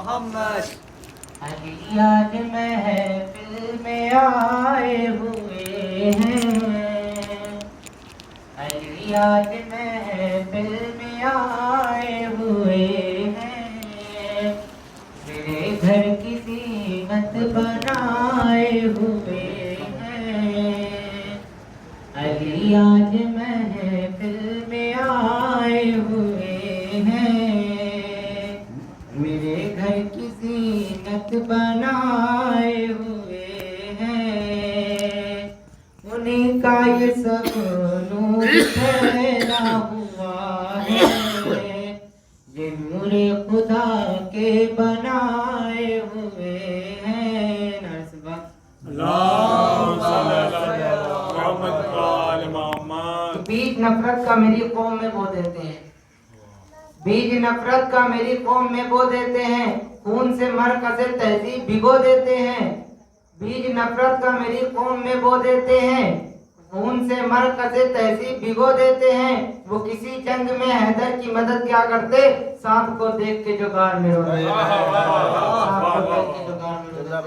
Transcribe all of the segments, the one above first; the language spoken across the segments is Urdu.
محمد علی آج محفل میں آئے ہوئے ہیں، علی آج محفل میں آئے ہوئے ہیں، میرے گھر کی زینت بنائے ہوئے ہیں، علی آج محفل میں آئے ہوئے ہیں، میرے گھر کی زینت بنائے ہوئے ہیں، انہیں کا یہ سب نور پھیلا ہوا ہے، یہ نور خدا کے بنائے ہوئے ہیں۔ بیج نفرت کا میری قوم میں بو دیتے ہیں، بیج نفرت کا میری قوم میں بو دیتے ہیں، خون سے مرکز تہذیب بھگو دیتے ہیں، بیج نفرت کا میری قوم میں بو دیتے ہیں، خون سے مرکز تہذیب بھگو دیتے ہیں، وہ کسی جنگ میں حیدر کی مدد کیا کرتے، سانپ کو دیکھ کے جو غار میں روتے، سانپ کو دیکھ کے جو غار میں روتے۔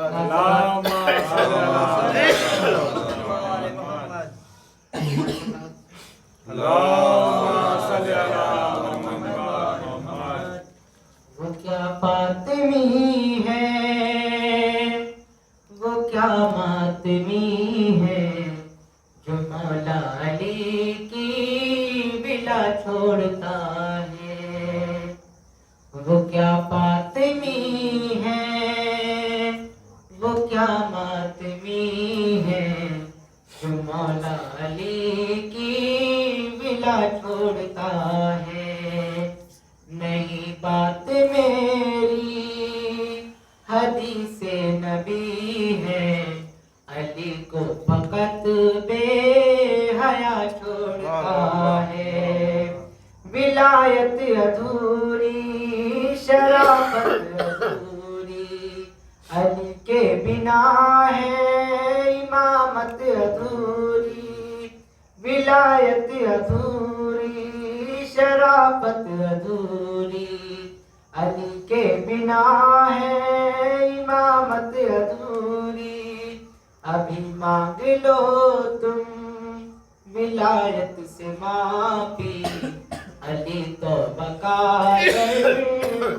وہ کیا فاطمی ہے، وہ کیا ماتمی ہے، جو مولا علی کی بلا چھوڑتا ہے، وہ کیا فاطمی ہے، وہ کیا ماتمی ہے، جو مولا علی کی بلا چھوڑتا ہے۔ نہیں بات میری حدیث نبی ہے، علی کو فقط بے حیا چھوڑتا ہے، ولایت ادھوری شرافت ادھوری، علی کے بنا ہے امامت ادھوری، ولایت ادھوری شرافت ادھوری، علی کے بنا ہے امامت ادھوری، ابھی مانگ لو تم ولایت سے معافی، علی تو بقا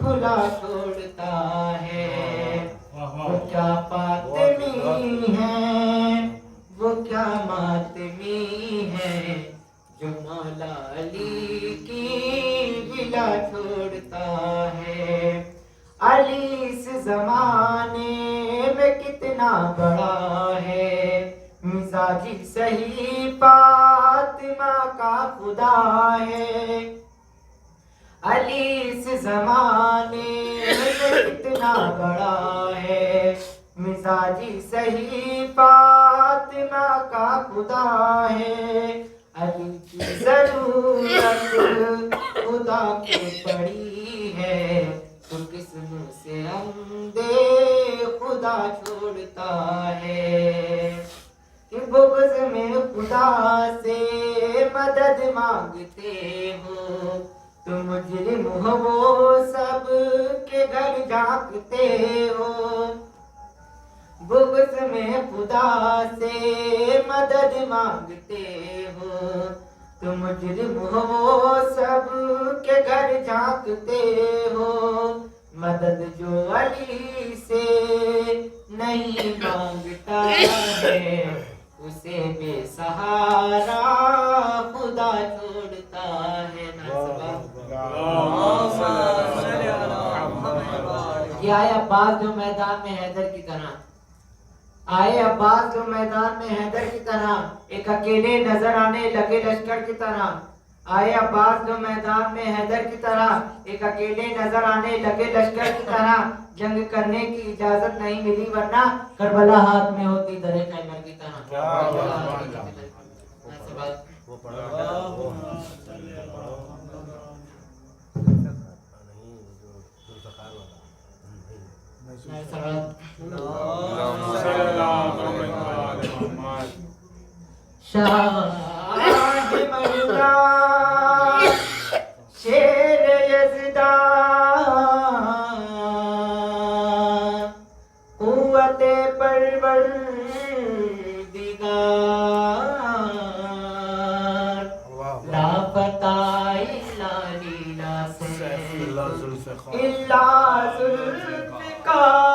کھلا چھوڑتا ہے، وہ کیا فاطمی ہے، وہ کیا ماتمی ہے، جو مولا علی کی بلا چھوڑتا ہے، علی اس زمانے میں کتنا بڑا ہے، مزاجی صحیح فاطمہ کا خدا ہے، علی اس زمانے میں کتنا بڑا ہے، مزاجی صحیح فاطمہ کا خدا ہے، علی کی ضرورت خدا کو پڑی ہے، تو کس منہ سے عمدے خدا چھوڑتا ہے، کہ بغض میں خدا سے مدد مانگتے ہو، تم مجرم ہو وہ سب کے گھر جھانکتے ہو، بغض میں خدا سے مدد مانگتے ہو، تم مجرم ہو وہ سب کے گھر جھانکتے ہو، مدد جو علی سے نہیں مانگتا ہے، اسے بے سہارا خدا چھوڑتا ہے۔ یہ آئے عباس جو میدان میں حیدر کی طرح، آئے عباس جو میدان میں حیدر کی طرح، ایک اکیلے نظر آنے لگے لشکر کی طرح، آئے عباس جو میدان میں حیدر کی طرح، ایک اکیلے نظر آنے لگے لشکر کی طرح، جنگ کرنے کی اجازت نہیں ملی ورنہ کربلا ہاتھ میں ہوتی درے خیبر کی طرح۔ شاہ مردان شیر یزدان لیلا سے اللہ ذوالفقار اللہ ذوالفقار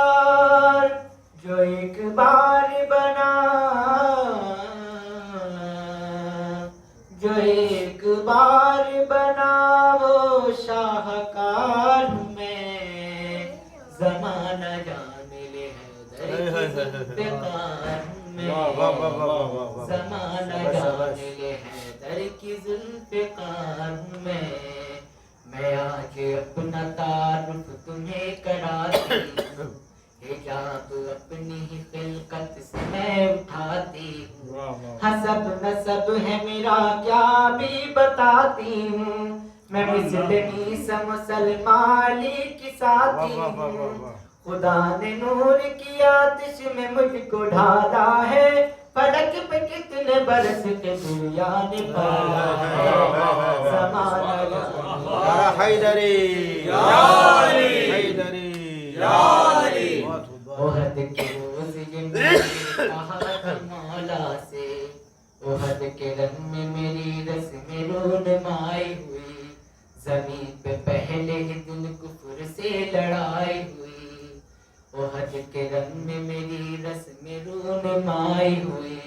جو ایک بار بنا جو ایک بار بنا وہ شاہکار میں زمانہ جان لے حیدر کی ذوالفقار میں زمانہ جان لے حیدر کی ذوالفقار میں آج اپنا تعارف تمہیں کراتی ہوں حجاب اپنی ہی خلقت سے میں اٹھاتی ہوں حسب نسب ہے میرا کیا بھی بتاتی ہوں میں مثل عیسی مسلمان علی کی ساتھی ہوں خدا نے نور کی آتش میں مجھ کو ڈھالا ہے فلک پہ کتنے برس کے دنیا نے پالا ہے زمانہ یا حیدری یا علی حیدری یا علی احد کے روز یہ میں نے کہا تھا مولا سے احد کے رن میں میری رسم رونمائی ہوئی زمین پہ پہلے ہی دن کفر سے لڑائی ہوئی احد کے رن میں میری رسم رونمائی ہوئی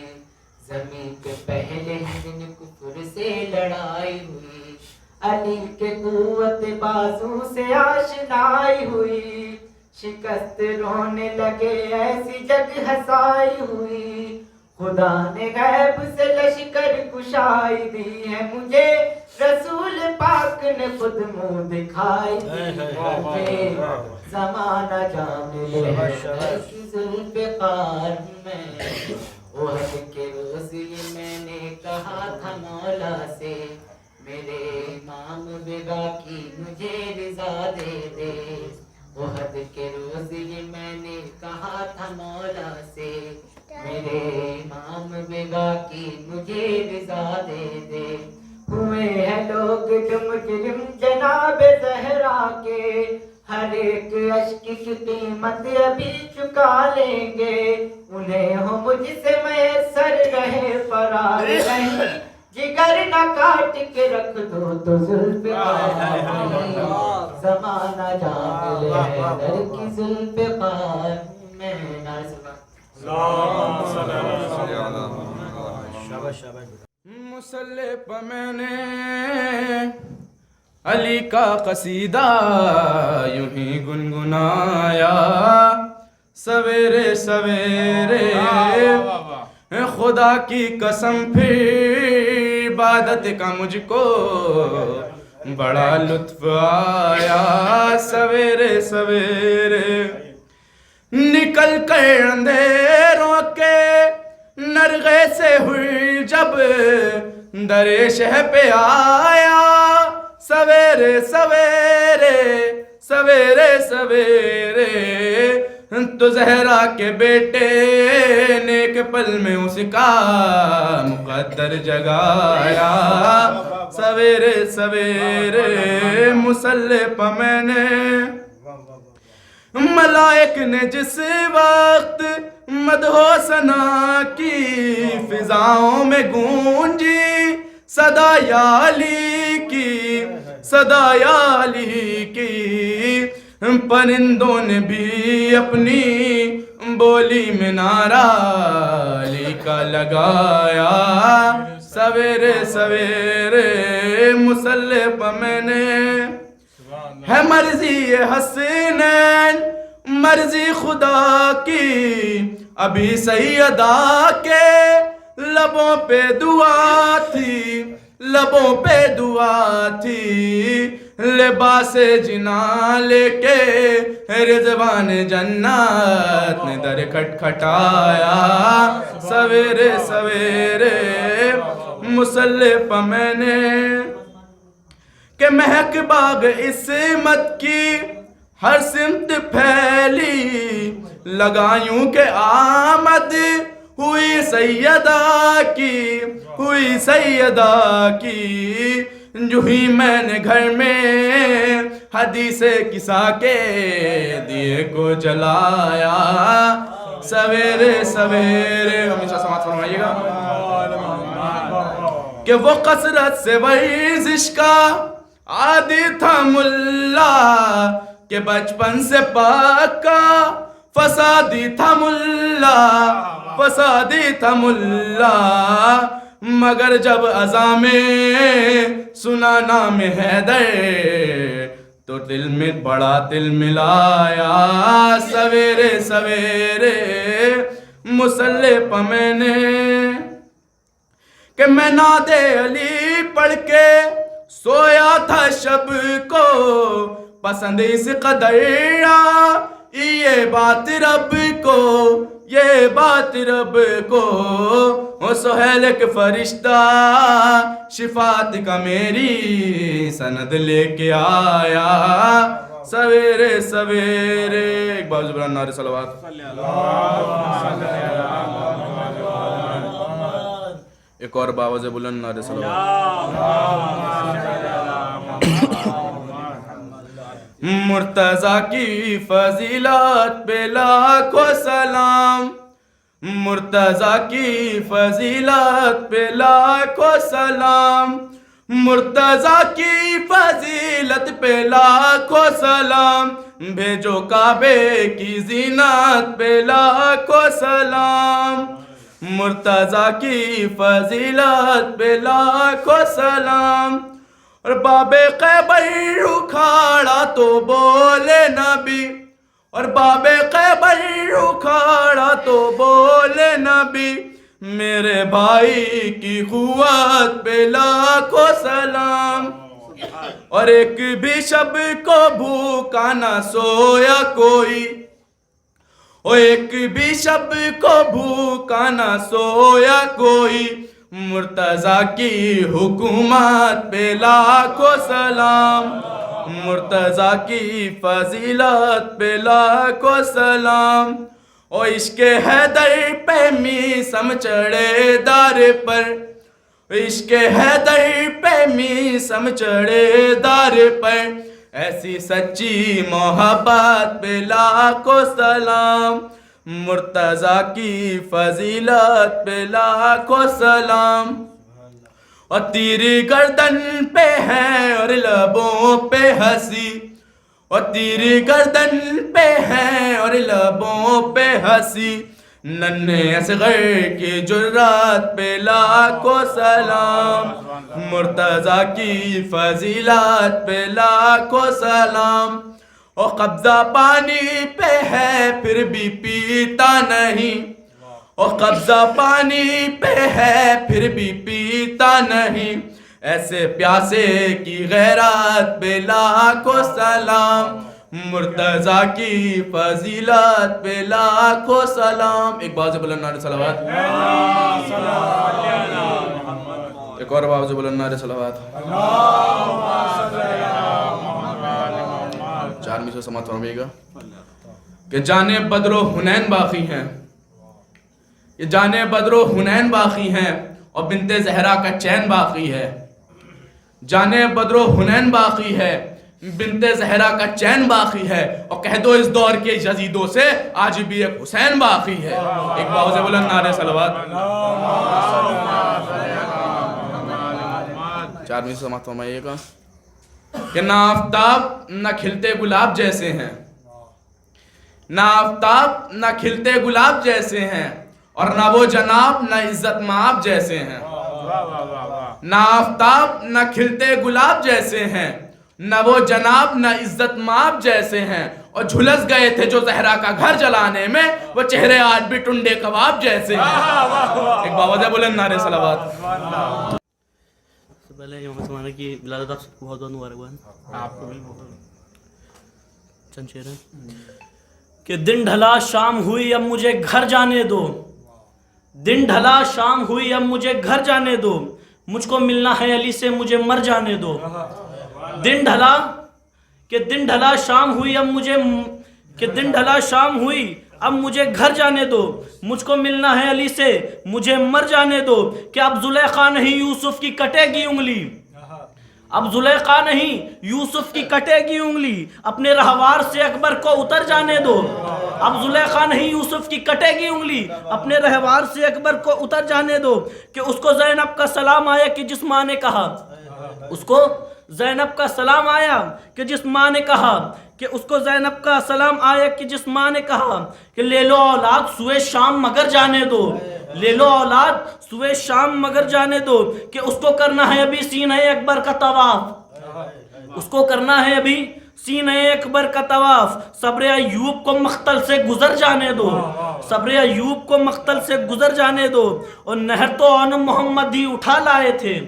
زمین پہ پہلے ہی دن کفر سے لڑائی ہوئی علی کے قوت بازو سے آشنائی ہوئی شکست رونے لگے ایسی جگ ہسائی ہوئی خدا نے غیب سے لشکر کشائی دی ہے مجھے رسول پاک نے خود منہ دکھائی دی ہے زمانہ جان لے حیدر کی ذوالفقار میں احد کے روز یہ میں نے کہا تھا مولا سے میرے امام بگا کی مجھے رضا دے دے احد کے روز یہ میں نے کہا تھا مولا سے میرے امام بگا کی مجھے رضا دے دے ہوئے ہیں لوگ جو مجرم جناب زہرا کے ہر ایک اشک کی قیمت ابھی چکا لیں گے انہیں ہو مجھ سے میسر رہے فرار رہے جگر نہ کاٹ کے رکھ دو تو ذوالفقار زمانہ جان لے حیدر کی ذوالفقار میں مسلح پہ میں نے علی کا قصیدہ یوں ہی گنگنایا سویرے سویرے خدا کی قسم پھر عبادت کا مجھ کو بڑا لطف آیا سویرے سویرے نکل کر اندھیروں کے نرغے سے ہوئی جب در شہ پہ آیا سویرے سویرے سویرے سویرے تو زہرا کے بیٹے نے ایک پل میں اس کا مقدر جگایا سویرے سویرے مسلح پہ میں نے ملائک نے جس وقت مدح و ثنا کی فضاؤں میں گونجی صدا یا علی کی صدا یا علی کی پرندوں نے بھی اپنی بولی میں نعرہ علی کا لگایا سویرے سویرے مسلح پہ میں نے ہے مرضی حسنین مرضی خدا کی ابھی سیدہ کے لبوں پہ دعا تھی لبوں پہ دعا تھی لباس جنا لے کے رضوان جنت نے در کھٹکھٹایا سویرے سویرے مسلح پہ میں نے کہ مہک باغ عصمت کی ہر سمت پھیلی لگایوں کے آمد ہوئی سیدہ کی جو ہی میں نے گھر میں حدیث کسا کے دیے کو جلایا سویرے سویرے ہمیشہ سماعت فرمائیے گا کہ وہ کثرت سے ورزش کا عادی تھا ملا کہ بچپن سے پاکا، فسادی تھا ملا، فسادی تھا ملا، مگر جب اذان میں سنا نام حیدر تو دل میں بڑا دل ملایا، سویرے سویرے مصلی پہ میں نے کہ میں نعت علی پڑھ کے سویا تھا شب کو، پسند اس قدر یہ بات رب کو، یہ بات رب کو، وہ سہیل کے فرشتہ شفاعت کا میری سند لے کے آیا، سویرے سویرے۔ ایک بار زبان نعرہ صلوات، ایک اور باواز بلند نعرہ صلوات۔ مرتضیٰ کی فضیلت پہ لاکھوں سلام، مرتضیٰ کی فضیلت پہ لاکھوں سلام، مرتضیٰ کی فضیلت پہ لاکھوں سلام، بھیجو کعبے کی زینت پہ لاکھوں سلام، مرتضیٰ کی فضیلت پہ لاکھوں سلام۔ اور باب خیبر اکھاڑا تو بولے نبی، اور باب خیبر اکھاڑا تو بولے نبی، میرے بھائی کی قوت پہ لاکھوں سلام۔ اور ایک بھی شب کو بھوکا نہ سویا کوئی، اور ایک بھی شب کو بھوکا نہ سویا کوئی، مرتضیٰ کی حکومت پہ لاکھوں سلام، مرتضیٰ کی فضیلت پہ لاکھوں سلام۔ اور عشق حیدر پہ میسم چڑھے دار پر، عشق حیدر پہ میسم چڑھے دار پر، ایسی سچی محبت پہ لاکھوں سلام، مرتضیٰ کی فضیلت پہ لاکھوں سلام۔ اور تیری گردن پہ ہے اور لبوں پہ ہنسی، اور تیری گردن پہ ہے اور لبوں پہ ہنسی، ننھے اصغر کی جرات پہ لاکھوں سلام، مرتضیٰ کی فضیلت پہ لاکھوں سلام۔ اور قبضہ پانی پہ ہے پھر بھی پیتا نہیں، اور قبضہ پانی پہ ہے پھر بھی پیتا نہیں، ایسے پیاسے کی غیرت پہ لاکھوں سلام، مرتضیٰ کی فضیلت پہ لاکھوں سلام۔ ایک بار سے بلند نعرہ صلوات، ایک اور بار سے بلند نعرہ صلوات۔ چار میں سے سماعت فرمائیے گا کہ جانے بدر و حنین باقی ہیں، یہ جانے بدر و حنین باقی ہیں، اور بنت زہرا کا چین باقی ہے، جانے بدر و حنین باقی ہے، بنت زہرا کا چین باقی ہے، اور کہہ دو اس دور کے یزیدوں سے آج بھی ایک حسین باقی ہے۔ ایک باوز بلند نعرہ صلوات، چار میں سے سماعت فرمائیے گا کہ نہ آفتاب نہ کھلتے گلاب جیسے ہیں، نہ آفتاب نہ کھلتے گلاب جیسے ہیں، اور نہ وہ جناب نہ عزت مآب جیسے ہیں، نہ آفتاب نہ کھلتے گلاب جیسے ہیں، نہ وہ جناب نہ عزت مآب جیسے ہیں، اور جھلس گئے تھے جو زہرا کا گھر جلانے میں، وہ چہرے آج بھی ٹنڈے کباب جیسے ہیں۔ ایک باوجہ بلند نعرہ صلوات۔ پہلے امام زمانہ کی ولادت آپ سب کو بہت بہت مبارکباد۔ آپ کو بھی چند شعر ہیں کہ دن ڈھلا شام ہوئی اب مجھے گھر جانے دو، دن ڈھلا شام ہوئی اب مجھے گھر جانے دو، مجھ کو ملنا ہے علی سے مجھے مر جانے دو۔ دن ڈھلا کہ دن ڈھلا شام ہوئی اب مجھے کہ دن ڈھلا شام ہوئی اب مجھے گھر جانے دو، مجھ کو ملنا ہے علی سے مجھے مر جانے دو، کہ اب زلیخا نہیں یوسف کی کٹے گی انگلی، اب زلیخا نہیں یوسف کی کٹے گی انگلی، اپنے رہوار سے اکبر کو اتر جانے دو، اب زلیخا نہیں یوسف کی کٹے گی انگلی، اپنے رہوار سے اکبر کو اتر جانے دو، کہ اس کو زینب کا سلام آیا کہ جس ماں نے کہا، اس کو زینب کا سلام آیا کہ جس ماں نے کہا کہ اس کو زینب کا سلام آیا کہ جس ماں نے کہا کہ لے لو اولاد سوئے شام مگر جانے دو، لے لو اولاد سوئے شام مگر جانے دو، کہ اس کو کرنا ہے ابھی سینہ اکبر کا طواف، اس کو کرنا ہے ابھی سینہ اکبر کا طواف، صبر ایوب کو مقتل سے گزر جانے دو، صبر ایوب کو مقتل سے گزر جانے دو۔ اور نہر تو آن محمد ہی اٹھا لائے تھے،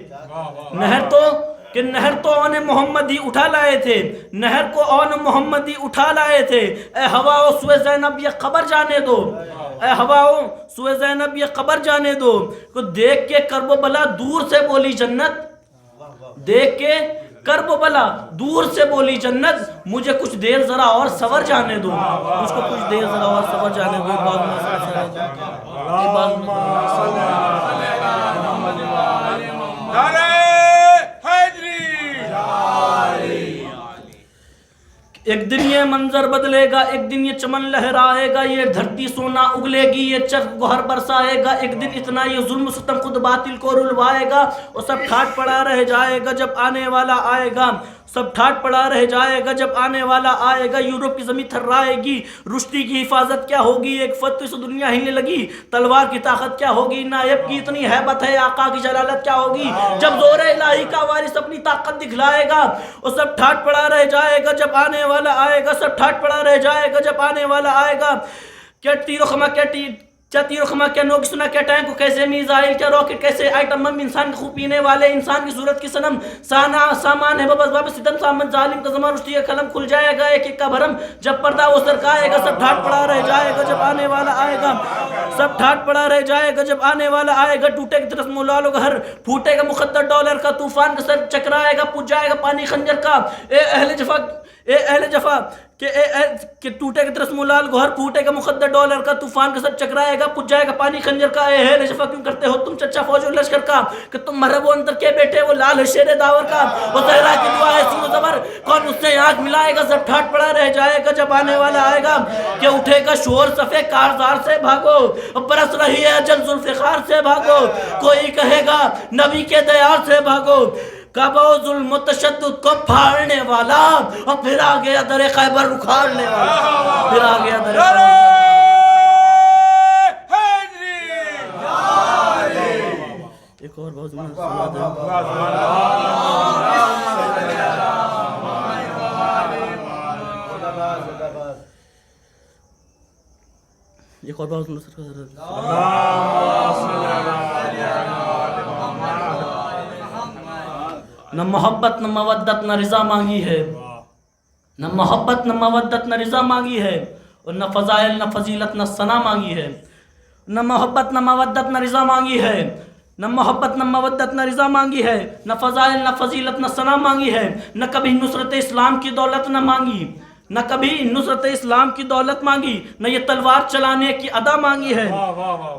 نہر تو آن محمد ہی اٹھا لائے تھے، نہر کو آن محمد ہی اٹھا لائے تھے، اے ہواؤ سوئے زینب یہ خبر جانے دو، اے ہواؤ سوئے زینب یہ خبر جانے دو، کو دیکھ کے کرب و بلا دور سے بولی جنت، دیکھ کے کرب و بلا دور سے بولی جنت، مجھے کچھ دیر ذرا اور سور جانے دو، مجھ کو کچھ دیر ذرا اور سور جانے دو۔ ایک دن یہ منظر بدلے گا، ایک دن یہ چمن لہرائے گا، یہ دھرتی سونا اگلے گی، یہ چرخ گوہر برسائے گا، ایک دن اتنا یہ ظلم ستم خود باطل کو رلوائے گا، اور سب ٹھاٹ پڑا رہ جائے گا جب آنے والا آئے گا، سب ٹھاٹ پڑا رہ جائے گا جب آنے والا آئے گا، یورپ کی زمین تھرائے گی، رشدی کی حفاظت کیا ہوگی، ایک فتوی سے دنیا ہلنے لگی، تلوار کی طاقت کیا ہوگی، نائب کی اتنی ہیبت ہے، آقا کی جلالت کیا ہوگی، جب زور الہی کا وارث اپنی طاقت دکھلائے گا، اور سب ٹھاٹ پڑا رہ جائے گا جب آنے والا آئے گا، سب ٹھاٹ پڑا رہ جائے گا جب آنے والا آئے گا، کیا تیر و خما کیا تیر و خما کیا نوک سنا کیا ٹینک کیسے میزائل کیا راکٹ کیسے آئٹم بم، انسان کے خوب پینے والے انسان کی صورت کی صنم، سامان ہے بس باب ستم سامان ظالم کا زمان رشتی کا قلم کھل جائے گا ایک ایک کا بھرم جب پردہ وہ سرکائے گا، سب ٹھاٹ پڑا رہ جائے گا جب آنے والا آئے گا، سب ٹھاٹ پڑا رہ جائے گا جب آنے والا آئے گا، ٹوٹے کی طرف مولالو کا ہر پھوٹے گا مقدر ڈالر کا، طوفان کا سر چکرائے گا پوچھ جائے گا پانی خنجر کا، اے اہل جفا کہ ٹوٹے کے ترس مولال گوہر پھوٹے کا مقدر ڈالر کا، طوفان کا سر چکرائے گا پوچھ جائے گا پانی خنجر کا، اے اہل جفا کیوں کرتے ہو تم چچا فوج و لشکر کا، کہ تم مرحب و اندر کے بیٹے وہ لال ہے شیر داور کا، وہ زہرا کی دعا ہے سین و زبر کون اس سے آنکھ ملائے گا، سب ٹھاٹ پڑا رہ جائے گا جب آنے والا آئے گا، کہ اٹھے گا شور صفے کارزار سے بھاگو، برس رہی ہے اجل ذوالفقار سے بھاگو، کوئی کہے گا نبی کے دیار سے بھاگو، کعبہ و ظلم و تشدد کو پھاڑنے والا، اور پھر آ گیا در خیبر اکھاڑنے والا، پھر آ گیا در خیبر۔ ایک اور بہت ایک اور بہت نہ محبت نہ مودت نہ رضا مانگی ہے، نہ محبت نہ مودت نہ رضا مانگی ہے، اور نہ فضائل نہ فضیلت نہ ثنا مانگی ہے، نہ محبت نہ مودت نہ رضا مانگی ہے، نہ محبت نہ مودت نہ رضا مانگی ہے، نہ فضائل نہ فضیلت نہ ثنا مانگی ہے، نہ کبھی نصرت اسلام کی دولت نہ مانگی، نہ کبھی نصرت اسلام کی دولت مانگی، نہ یہ تلوار چلانے کی ادا مانگی ہے،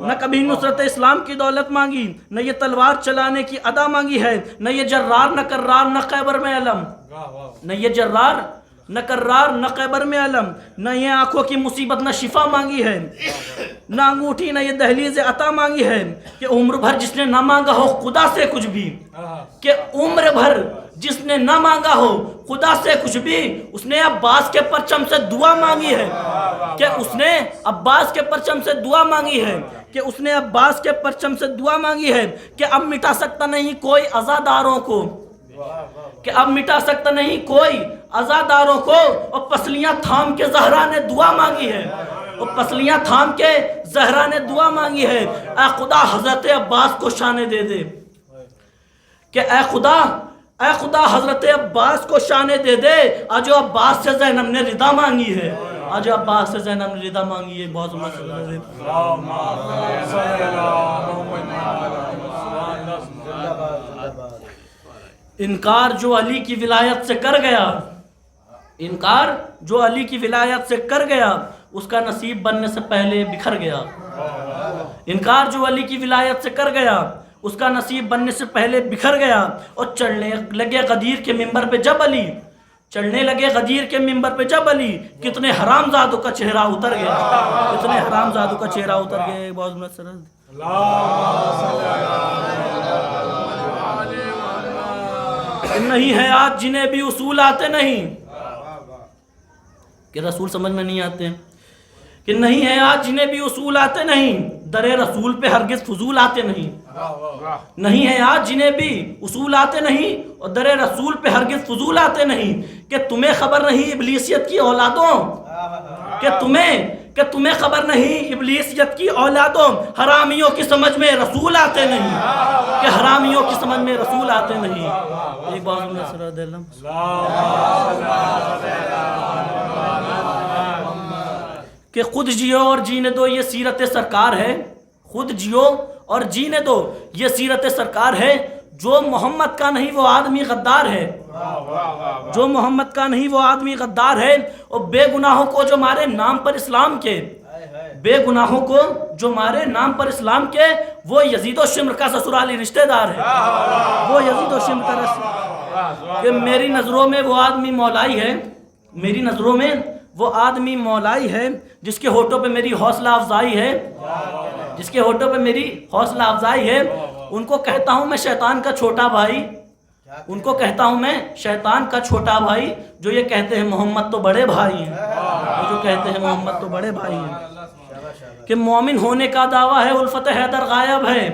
نہ کبھی نصرت اسلام کی دولت مانگی، نہ یہ تلوار چلانے کی ادا مانگی ہے، نہ یہ جرار نہ کرار نہ خیبر میں علم، نہ یہ جرار نہ کرار نہ خیبر میں علم، نہ یہ آنکھوں کی مصیبت نہ شفا مانگی ہے، نہ انگوٹھی نہ یہ دہلیز عطا مانگی ہے، کہ عمر بھر جس نے نہ مانگا ہو خدا سے کچھ بھی، کہ عمر بھر جس نے نہ مانگا ہو خدا سے کچھ بھی، اس نے عباس کے پرچم سے دعا مانگی ہے، کہ اس نے عباس کے پرچم سے دعا مانگی ہے، کہ اس نے عباس کے پرچم سے دعا مانگی ہے، کہ اب مٹا سکتا نہیں کوئی عزاداروں کو، کہ اب مٹا سکتا نہیں کوئی عزاداروں کو، اور پسلیاں تھام کے زہرا نے دعا مانگی ہے، اور پسلیاں تھام کے زہرا نے دعا مانگی ہے، اے خدا حضرت عباس کو شانے دے دے، کہ اے خدا حضرت عباس کو شانے دے دے، آج عباس سے زینب نے رضا مانگی ہے، آج عباس سے زینب نے رضا مانگی ہے، بہت انکار جو علی کی ولایت سے کر گیا، انکار جو علی کی ولایت سے کر گیا، اس کا نصیب بننے سے پہلے بکھر گیا، انکار جو علی کی ولایت سے کر گیا، اس کا نصیب بننے سے پہلے بکھر گیا، اور چڑھنے لگے غدیر کے منبر پہ جب علی، چڑھنے لگے غدیر کے منبر پہ جب علی، کتنے حرام زادوں کا چہرہ اتر گیا، کتنے حرام زادوں کا چہرہ اتر گیا، بہت کہ نہیں ہے آج جنہیں بھی اصول آتے نہیں، کہ رسول سمجھ میں نہیں آتے، کہ نہیں ہے آج جنہیں بھی اصول آتے نہیں، در رسول پہ ہرگز فضول آتے نہیں، نہیں ہے آج جنہیں بھی اصول آتے نہیں اور در رسول پہ ہرگز فضول آتے نہیں، کہ تمہیں خبر نہیں ابلیسیت کی اولادوں، کہ تمہیں خبر نہیں ابلیسیت کی اولادوں، حرامیوں کی سمجھ میں رسول آتے نہیں، کہ حرامیوں کی سمجھ میں رسول آتے نہیں۔ ایک بار کہ خود جیو اور جینے دو یہ سیرت سرکار ہے، خود جیو اور جینے دو یہ سیرت سرکار ہے، جو محمد کا نہیں وہ آدمی غدار ہے، جو محمد کا نہیں وہ آدمی غدار ہے، اور بے گناہوں کو جو مارے نام پر اسلام کے، بے گناہوں کو جو مارے نام پر اسلام کے، وہ یزید و شمر کا سسرالی رشتہ دار ہے، وہ یزید و شمر کا رشتہ، کہ میری نظروں میں وہ آدمی مولائی ہے، میری نظروں میں وہ آدمی مولائی ہے، جس کے ہونٹوں پہ میری حوصلہ افزائی ہے، جس کے ہونٹوں پہ میری حوصلہ افزائی ہے، ان کو کہتا ہوں میں شیطان کا چھوٹا بھائی، ان کو کہتا ہوں میں شیطان کا چھوٹا بھائی، جو یہ کہتے ہیں محمد تو بڑے بھائی ہیں، جو کہتے ہیں محمد تو بڑے بھائی ہیں، کہ مومن ہونے کا دعویٰ ہے الفت حیدر غائب ہے،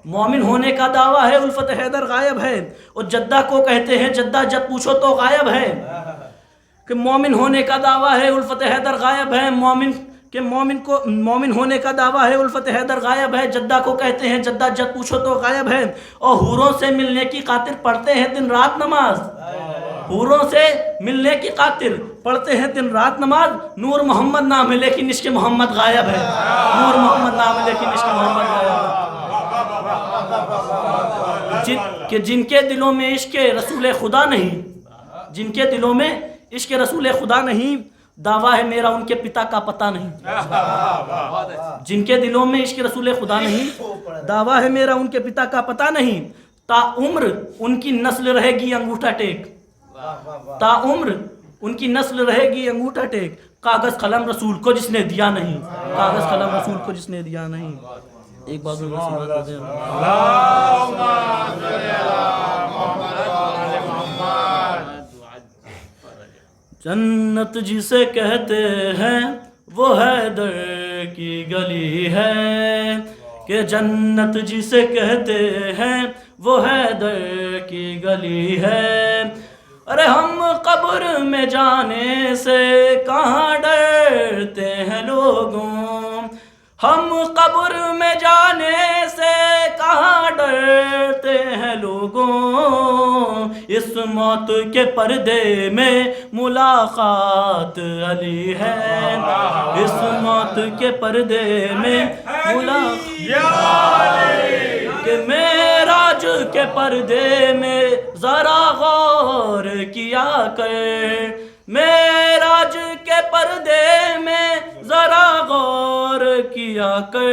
مومن ہونے کا دعویٰ ہے الفت حیدر غائب ہے، اور جدہ کو کہتے ہیں جدہ جب پوچھو تو غائب ہے، کہ مومن ہونے کا دعویٰ ہے الفت حیدر غائب ہے، مومن ہونے کا دعویٰ ہے الفت حیدر غائب ہے، جدہ کو کہتے ہیں جدہ جب پوچھو تو غائب ہے، اور حوروں سے ملنے کی خاطر پڑھتے ہیں دن رات نماز، حوروں سے ملنے کی خاطر پڑھتے ہیں دن رات نماز، نور محمد نام ہے لیکن عشق محمد غائب ہے، نور محمد نام ہے لیکن عشق محمد غائب ہے، کہ جن کے دلوں میں عشق رسول خدا نہیں، جن کے دلوں میں عشق رسول خدا نہیں، دعویٰ ہے میرا ان کے پتا کا پتہ نہیں، جن کے دلوں میں عشق رسول خدا نہیں، دعویٰ ہے میرا ان کے پتا کا پتہ نہیں، تا عمر ان کی نسل رہے گی انگوٹھا ٹیک، تا عمر ان کی نسل رہے گی انگوٹھا ٹیک، کاغذ قلم رسول کو جس نے دیا نہیں، کاغذ قلم رسول کو جس نے دیا نہیں۔ ایک بات جنت جسے کہتے ہیں وہ حیدر کی گلی ہے، کہ جنت جسے کہتے ہیں وہ حیدر کی گلی ہے، ارے ہم قبر میں جانے سے کہاں ڈرتے ہیں لوگوں، ہم قبر میں جانے سے کہاں ڈرتے ہیں لوگوں، اس موت کے پردے میں ملاقات علی ہے، اس موت کے پردے میں ملاقات، کہ معراج کے پردے میں ذرا غور کیا کر، معراج کے پردے میں ذرا غور کیا کر،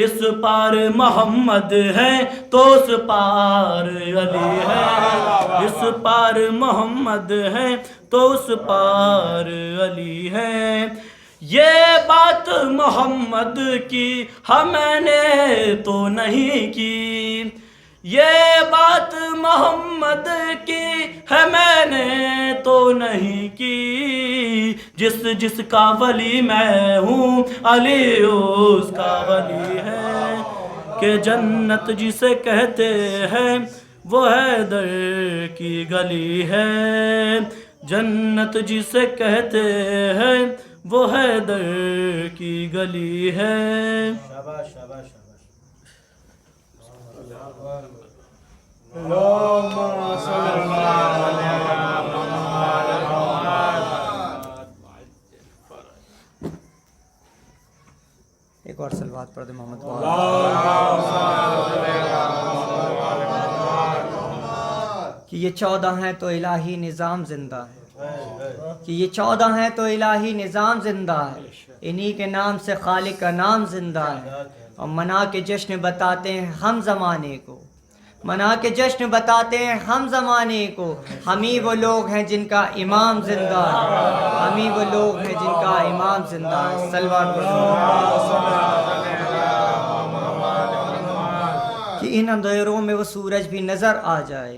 اس پار محمد ہے تو اس پار علی ہے، اس پار محمد ہے تو اس پار علی ہے، یہ بات محمد کی ہم نے تو نہیں کی، یہ بات محمد کی ہے میں نے تو نہیں کی، جس کا ولی میں ہوں علی اس کا ولی ہے، کہ جنت جسے کہتے ہیں وہ حیدر کی گلی ہے، جنت جسے کہتے ہیں وہ حیدر کی گلی ہے۔ شاباش شاباش شاباش۔ ایک اور صلوات پڑھ دے محمد کہ یہ 14 ہیں تو الہی نظام زندہ ہے، کہ یہ 14 ہیں تو الہی نظام زندہ ہے، انہی کے نام سے خالق کا نام زندہ ہے، اور منا کے جشن بتاتے ہیں ہم زمانے کو، منا کے جشن بتاتے ہیں ہم زمانے کو، ہم ہی وہ لوگ ہیں جن کا امام زندہ ہے، ہم ہی وہ لوگ ہیں جن کا امام زندہ ہے۔ صلوات کہ ان اندھیروں میں وہ سورج بھی نظر آ جائے،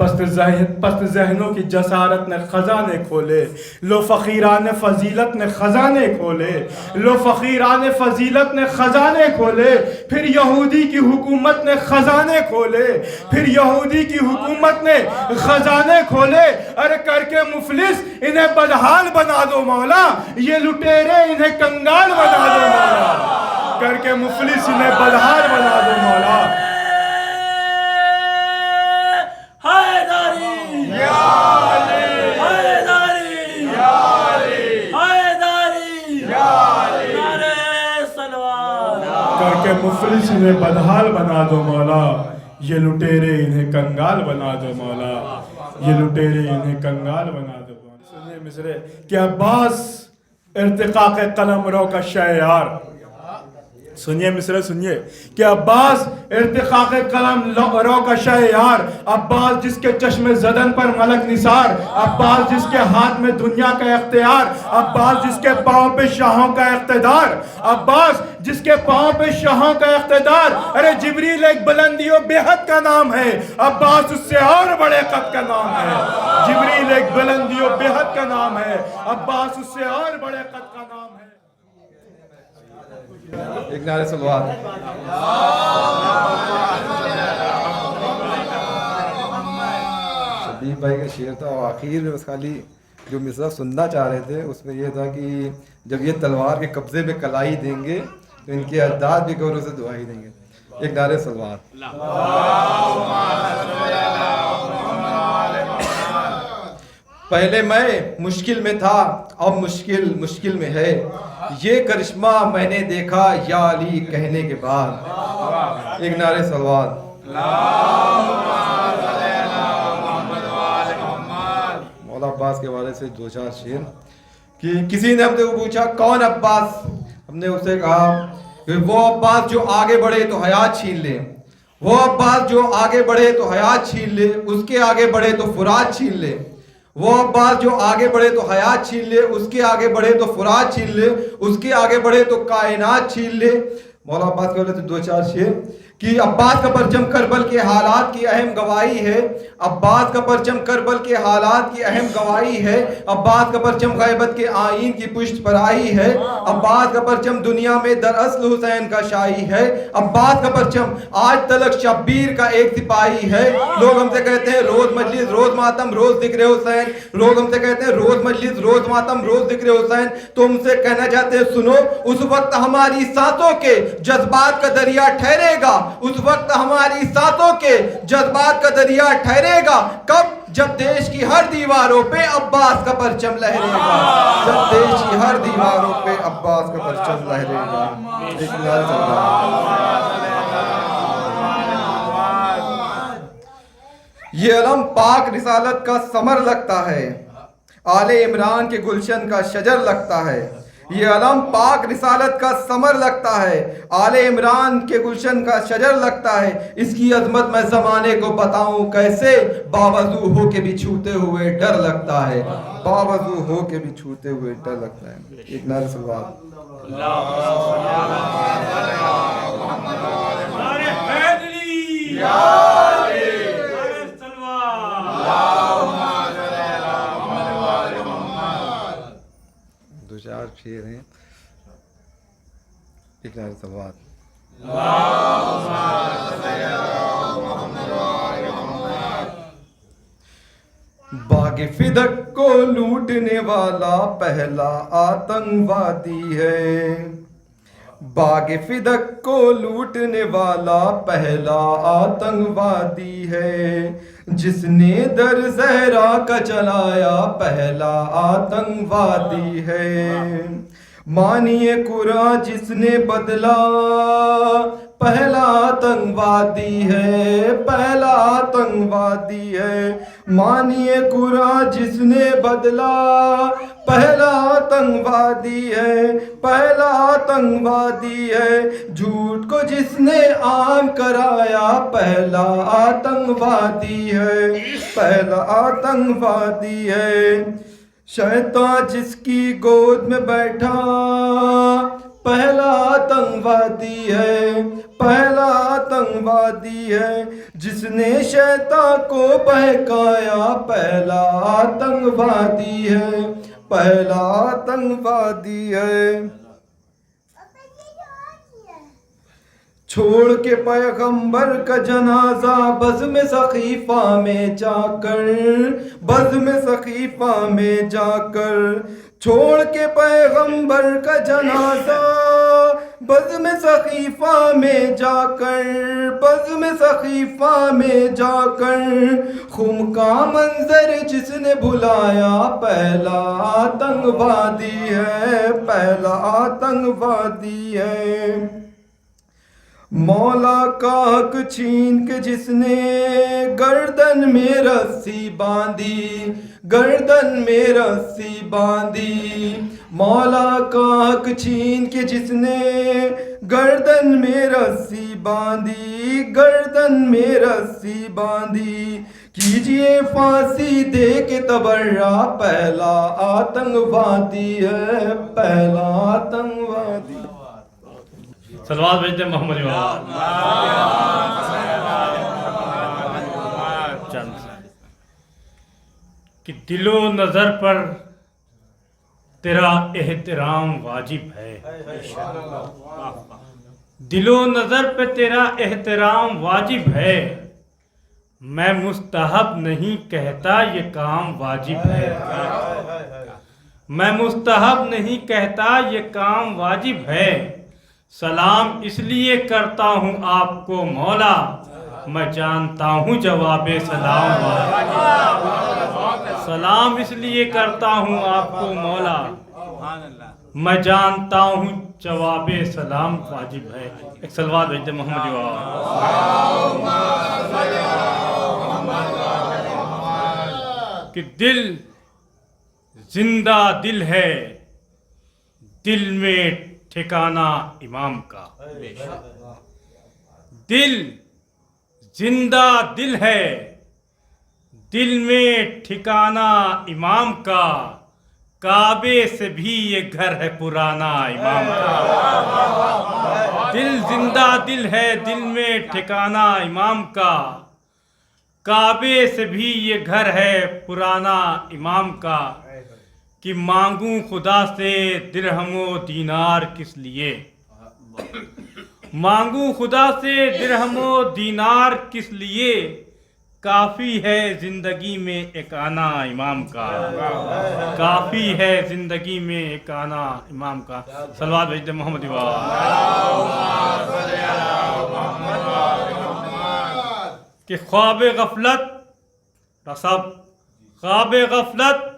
پست ذہنوں کی جسارت نے خزانے کھولے، لو فقیران فضیلت نے خزانے کھولے، لو فقیران فضیلت نے خزانے کھولے، پھر یہودی کی حکومت نے خزانے کھولے، پھر یہودی کی حکومت نے خزانے کھولے، ارے کر کے مفلس انہیں بدحال بنا دو مولا، یہ لٹیرے انہیں کنگال بنا دو مولا، کر کے مفلس انہیں بدحال بنا دو مولا۔ کر کے مفلس انہیں بدحال بنا دو مولا، یہ لٹیرے انہیں کنگال بنا دو مولا، یہ لٹیرے انہیں کنگال بنا دو مولا۔ سنیے مصرے کہ عباس ارتقاق قلم رو کا شعیار، سنیے مصرے سنیے کہ عباس ارتقاق قلم رو کا شعیار، عباس جس کے چشم زدن پر ملک نثار، عباس جس کے ہاتھ میں دنیا کا اختیار، عباس جس کے پاؤں پہ شاہوں کا اقتدار، عباس جس کے پاؤں پہ شاہوں کا اقتدار، ارے جبریل ایک بلندی و بے حد کا نام ہے، عباس اس سے اور بڑے قد کا نام ہے، جبریل ایک بلندی و بے حد کا نام ہے، عباس اس سے اور بڑے قد کا نام ہے۔ ایک نعرہ صلوات۔ شبیب بھائی کا شعر تھا اور آخر میں بس خالی جو مصرع سننا چاہ رہے تھے اس میں یہ تھا کہ جب یہ تلوار کے قبضے میں کلائی دیں گے تو ان کے اجداد بھی گوروں سے دعائی دیں گے۔ ایک نعرہ صلوات۔ پہلے میں مشکل میں تھا اب مشکل میں ہے، یہ کرشمہ میں نے دیکھا یا علی کہنے کے بعد۔ ایک نعرہ صلوات۔ مولا عباس کے حوالے سے دو چار شعر کہ کسی نے ہم سے پوچھا کون عباس، ہم نے اسے کہا کہ وہ عباس جو آگے بڑھے تو حیات چھین لے، وہ عباس جو آگے بڑھے تو حیات چھین لے، اس کے آگے بڑھے تو فرات چھین لے، وہ عباس جو آگے بڑھے تو حیات چھین لے، اس کے آگے بڑھے تو فرات چھین لے، اس کے آگے بڑھے تو کائنات چھین لے۔ مولا عباس کے حوالے سے دو چار شعر کہ عباس کا پرچم کربل کے حالات کی اہم گواہی ہے، عباس کا پرچم کربل کے حالات کی اہم گواہی ہے، عباس کا پرچم غیبت کے آئین کی پشت پر آئی ہے، عباس کا پرچم دنیا میں دراصل حسین کا شاہی ہے، عباس کا پرچم آج تلک شبیر کا ایک سپاہی ہے۔ لوگ ہم سے کہتے ہیں روز مجلس روز ماتم روز ذکر حسین، لوگ ہم سے کہتے ہیں روز مجلس روز ماتم روز ذکر حسین، تو ہم سے کہنا چاہتے ہیں سنو، اس وقت ہماری سانسوں کے جذبات کا دریا ٹھہرے گا، اس وقت ہماری سانسوں کے جذبات کا دریا ٹھہرے گا، کب؟ جب دیش کی ہر دیواروں پہ عباس کا پرچم لہرے گا، جب دیش کی ہر دیواروں پہ عباس کا پرچم لہرے گا۔ ایک نعرہ صلوات۔ یہ علم پاک رسالت کا ثمر لگتا ہے، آل عمران کے گلشن کا شجر لگتا ہے، یہ علم پاک رسالت کا ثمر لگتا ہے، آل عمران کے گلشن کا شجر لگتا ہے، اس کی عظمت میں زمانے کو بتاؤں کیسے، باوضو ہو کے بھی چھوتے ہوئے ڈر لگتا ہے، باوضو ہو کے بھی چھوتے ہوئے ڈر لگتا ہے۔ ایک نعرہ صلوات۔ دو چار شعر ہیں۔ ایک نعرہ صلوات۔ باغ فدق کو لوٹنے والا پہلا آتنکوادی ہے، باغ فدق کو لوٹنے والا پہلا آتنکوادی ہے، جس نے در زہرا کا چلایا پہلا آتنکوادی ہے، مانیے قرآن جس نے بدلا پہلا آتنکوادی ہے، پہلا آتنکوادی ہے، مانیے قرآن جس نے بدلا پہلا آتنکوادی ہے، پہلا آتنکوادی ہے، جھوٹ کو جس نے عام کرایا پہلا آتنکوادی ہے، پہلا آتنکوادی ہے، شیطان جس کی گود میں بیٹھا پہلا آتنکوادی ہے، پہلا آتنکوادی ہے، جس نے شیطان کو بہکایا پہلا آتنکوادی ہے، پہلا آتنکوادی ہے۔ چھوڑ کے پیغمبر کا جنازہ بزم سقیفہ میں جا کر، بزم سقیفہ میں جا کر، چھوڑ کے پیغمبر کا جنازہ بزم سقیفہ میں جا کر، بزم سقیفہ میں جا کر، خم کا منظر جس نے بھلایا پہلا آتنکوادی ہے، پہلا آتنکوادی ہے۔ مولا کا حق چھین کے جس نے گردن میں رسی باندھی، گردن میں رسی باندھی، مولا کا حق چھین کے جس نے گردن میں رسی باندھی، گردن میں رسی باندھی، کیجئے پھانسی دے کے تبرہ پہلا آتنکوادی ہے، پہلا آتنکوادی۔ صلوات بھیجتے محمد چند کہ دل و نظر پر تیرا احترام واجب ہے، دل و نظر پہ تیرا احترام واجب ہے، میں مستحب نہیں کہتا یہ کام واجب ہے، میں مستحب نہیں کہتا یہ کام واجب ہے، سلام اس لیے کرتا ہوں آپ کو مولا، میں جانتا ہوں جواب سلام واجب ہے، سلام اس لیے کرتا ہوں آپ کو مولا، میں جانتا ہوں جواب سلام واجب ہے۔ ایک صلوات بھیجتے محمد کہ دل زندہ دل ہے، دل میں ٹھکانہ امام کا، دل زندہ دل ہے، دل میں ٹھکانہ امام کا، کعبے سے بھی یہ گھر ہے پرانا امام کا، دل زندہ دل ہے، دل میں ٹھکانہ امام کا، کعبے سے بھی یہ گھر ہے پرانا امام کا، کہ مانگوں خدا سے درہم و دینار کس لیے، مانگوں خدا سے درہم و دینار کس لیے، کافی ہے زندگی میں ایک آنا امام کا، کافی ہے زندگی میں ایک آنا امام کا۔ صلوات بھیجتے محمد کہ خواب غفلت رسب، خواب غفلت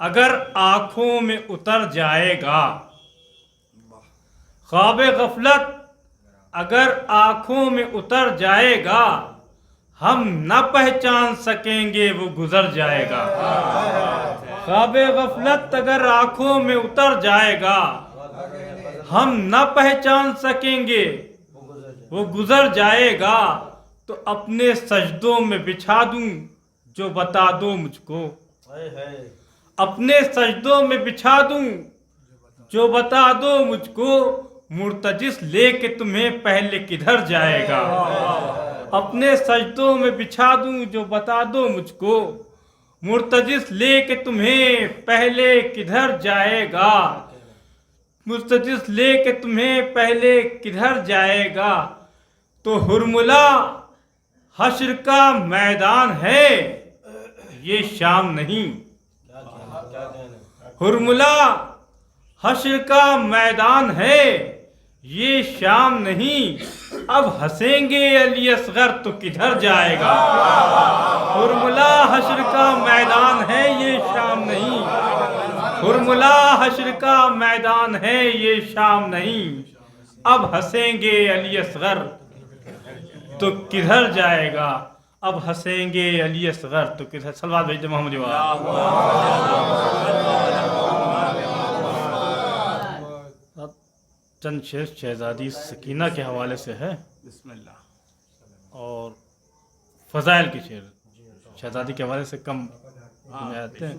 اگر آنکھوں میں اتر جائے گا، خواب غفلت اگر آنکھوں میں اتر جائے گا، ہم نہ پہچان سکیں گے وہ گزر جائے گا، خواب غفلت اگر آنکھوں میں اتر جائے گا، ہم نہ پہچان سکیں گے وہ گزر جائے گا، تو اپنے سجدوں میں بچھا دوں جو بتا دو مجھ کو، اپنے سجدوں میں بچھا دوں جو بتا دو مجھ کو، مرتجس لے کے تمہیں پہلے کدھر جائے گا، اپنے سجدوں میں بچھا دوں جو بتا دو مجھ کو، مرتجس لے کے تمہیں پہلے کدھر جائے گا، مرتجس لے کے تمہیں پہلے کدھر جائے گا، تو ہرملا حشر کا میدان ہے یہ شام نہیں، ہرملا حشر کا میدان ہے یہ شام نہیں، اب ہنسیں گے علی اصغر تو کدھر جائے گا، ہرملا حشر کا میدان ہے یہ شام نہیں، ہرملا حشر کا میدان ہے یہ شام نہیں، اب ہنسیں گے علی اصغر تو کدھر جائے گا، اب ہنسیں گے علی اصغر تو کدھر۔ صلوات بھیجتے محمد چند شعر شہزادی سکینہ کے حوالے سے ہے، بسم اللہ، اور فضائل کے شعر شہزادی کے حوالے سے کم آتے ہیں۔